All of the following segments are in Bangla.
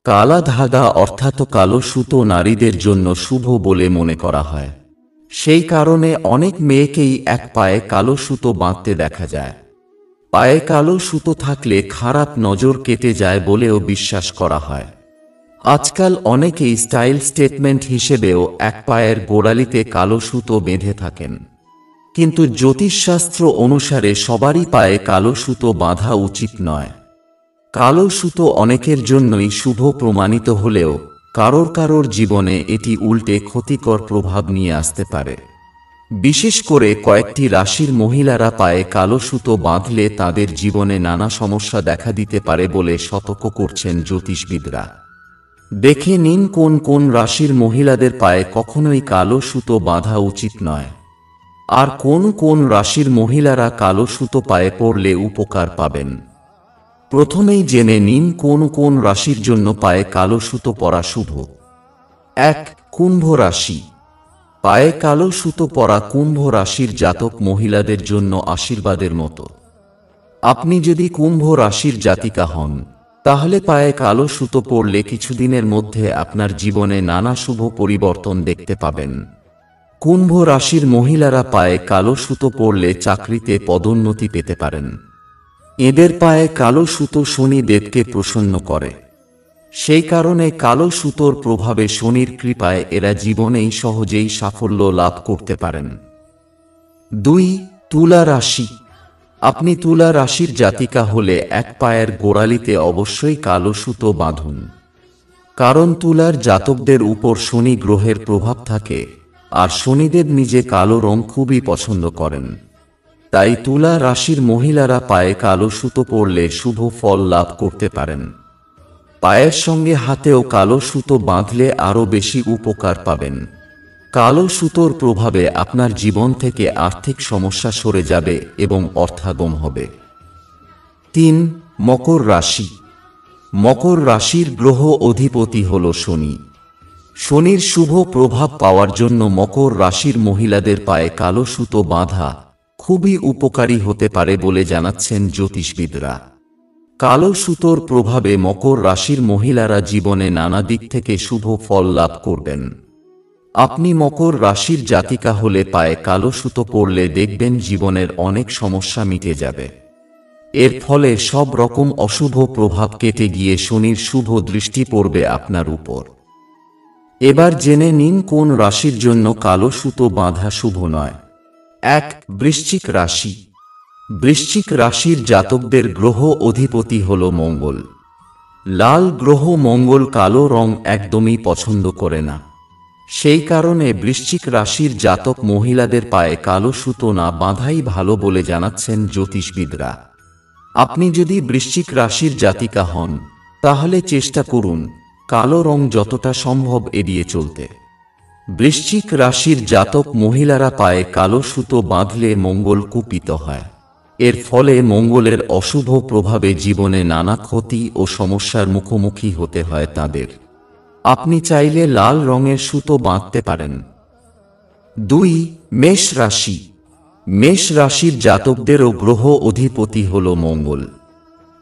কালা ধাগা অর্থাৎ কালো সুতো নারীদের জন্য শুভ বলে মনে করা হয়। সেই কারণে অনেক মেয়েকেই এক পায়ে কালো সুতো বাঁধতে দেখা যায়। পায়ে কালো সুতো থাকলে খারাপ নজর কেটে যায় বলেও বিশ্বাস করা হয়। আজকাল অনেকেই স্টাইল স্টেটমেন্ট হিসেবেও এক পায়ের গোড়ালিতে কালো সুতো বেঁধে থাকেন, কিন্তু জ্যোতিষশাস্ত্র অনুসারে সবারই পায়ে কালো সুতো বাঁধা উচিত নয়। কালো সুতো অনেকের জন্যই শুভ প্রমাণিত হলেও কারোর কারোর জীবনে এটি উল্টে ক্ষতিকর প্রভাব নিয়ে আসতে পারে। বিশেষ করে কয়েকটি রাশির মহিলারা পায়ে কালো সুতো বাঁধলে তাদের জীবনে নানা সমস্যা দেখা দিতে পারে বলে সতর্ক করছেন জ্যোতিষবিদরা। দেখে নিন কোন কোন রাশির মহিলাদের পায়ে কখনোই কালো সুতো বাঁধা উচিত নয়, আর কোন কোন রাশির মহিলারা কালো সুতো পায়ে পরলে উপকার পাবেন। প্রথমেই জেনে নিন কোন কোন রাশির জন্য পায়ে কালো সুতো পরা শুভ। ১. কুম্ভ রাশি। পায়ে কালো সুতো পরা কুম্ভ রাশির জাতক মহিলাদের জন্য আশীর্বাদের মতো। আপনি যদি কুম্ভ রাশির জাতিকা হন, তাহলে পায়ে কালো সুতো পরলে কিছুদিনের মধ্যে আপনার জীবনে নানা শুভ পরিবর্তন দেখতে পাবেন। কুম্ভ রাশির মহিলারা পায়ে কালো সুতো পরলে চাকরিতে পদোন্নতি পেতে পারেন। এদের পায়ে কালো সুতো শনি দেবকে প্রসন্ন করে। সেই কারণে কালো সুতোর প্রভাবে শনির কৃপায় এরা জীবনেই সহজেই সাফল্য লাভ করতে পারেন। ২. তুলা রাশি। আপনি তুলা রাশির জাতিকা হলে এক পায়ের গোড়ালিতে অবশ্যই কালো সুতো বাঁধুন, কারণ তুলার জাতকদের উপর শনি গ্রহের প্রভাব থাকে, আর শনিদেব নিজে কালো রং খুবই পছন্দ করেন। তাই তুলা রাশির মহিলারা পায়ে কালো সুতো পরলে শুভ ফল লাভ করতে পারেন। পায়ের সঙ্গে হাতেও কালো সুতো বাঁধলে আরও বেশি উপকার পাবেন। কালো সুতোর প্রভাবে আপনার জীবন থেকে আর্থিক সমস্যা সরে যাবে এবং অর্থাগম হবে। ৩. মকর রাশি। মকর রাশির গ্রহ অধিপতি হল শনি। শনির শুভ প্রভাব পাওয়ার জন্য মকর রাশির মহিলাদের পায়ে কালো সুতো বাঁধা খুবই উপকারী হতে পারে বলে জানাচ্ছেন জ্যোতিষবিদরা। কালো সুতোর প্রভাবে মকর রাশির মহিলারা জীবনে নানা দিক থেকে শুভ ফল লাভ করবেন। আপনি মকর রাশির জাতিকা হলে পায়ে কালো সুতো পরলে দেখবেন জীবনের অনেক সমস্যা মিটে যাবে। এর ফলে সব রকম অশুভ প্রভাব কেটে গিয়ে শনির শুভ দৃষ্টি পড়বে আপনার উপর। এবার জেনে নিন কোন রাশির জন্য কালো সুতো বাঁধা শুভ নয়। ১. বৃশ্চিক রাশি। বৃশ্চিক রাশির জাতকদের গ্রহ অধিপতি হল মঙ্গল। লাল গ্রহ মঙ্গল কালো রং একদমই পছন্দ করে না। সেই কারণে বৃশ্চিক রাশির জাতক মহিলাদের পায়ে কালো সুতো না বাঁধাই ভালো বলে জানাচ্ছেন জ্যোতিষবিদরা। আপনি যদি বৃশ্চিক রাশির জাতিকা হন, তাহলে চেষ্টা করুন কালো রং যতটা সম্ভব এড়িয়ে চলতে। বৃশ্চিক রাশির জাতক মহিলারা পায়ে কালো সুতো বাঁধলে মঙ্গল কুপিত হয়। এর ফলে মঙ্গলের অশুভ প্রভাবে জীবনে নানা ক্ষতি ও সমস্যার মুখোমুখি হতে হয় তাদের। আপনি চাইলে লাল রঙের সুতো বাঁধতে পারেন। ২. মেষ রাশি। মেষ রাশির জাতকদেরও গ্রহ অধিপতি হল মঙ্গল।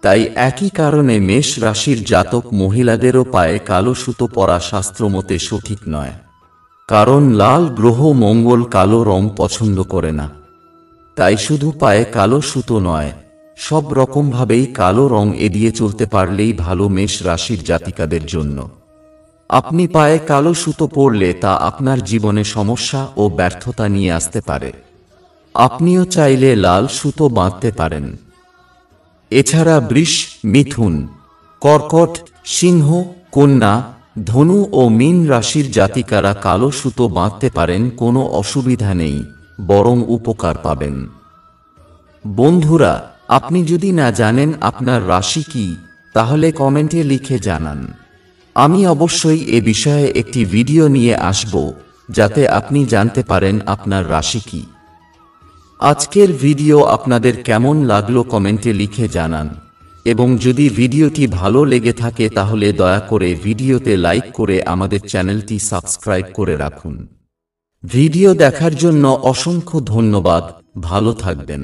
তাই একই কারণে মেষ রাশির জাতক মহিলাদেরও পায়ে কালো সুতো পরা শাস্ত্রমতে সঠিক নয়, কারণ লাল গ্রহ মঙ্গল কালো রং পছন্দ করে না। তাই শুধু পায়ে কালো সুতো নয়, সব রকমভাবেই কালো রং এড়িয়ে চলতে পারলেই ভালো মেষ রাশির জাতিকাদের জন্য। আপনি পায়ে কালো সুতো পরলে তা আপনার জীবনে সমস্যা ও ব্যর্থতা নিয়ে আসতে পারে। আপনিও চাইলে লাল সুতো বাঁধতে পারেন। এছাড়া বৃষ, মিথুন, কর্কট, সিংহ, কন্যা, ধনু ও মীন রাশির জাতিকারা কালো সুতো বাঁধতে পারেন, কোনো অসুবিধা নেই, বরং উপকার পাবেন। বন্ধুরা, আপনি যদি না জানেন আপনার রাশি কি, তাহলে কমেন্টে লিখে জানান। আমি অবশ্যই এ বিষয়ে একটি ভিডিও নিয়ে আসব, যাতে আপনি জানতে পারেন আপনার রাশি কি। আজকের ভিডিও আপনাদের কেমন লাগলো কমেন্টে লিখে জানান, এবং যদি ভিডিওটি ভালো লেগে থাকে তাহলে দয়া করে ভিডিওতে লাইক করে আমাদের চ্যানেলটি সাবস্ক্রাইব করে রাখুন। ভিডিও দেখার জন্য অসংখ্য ধন্যবাদ। ভালো থাকবেন।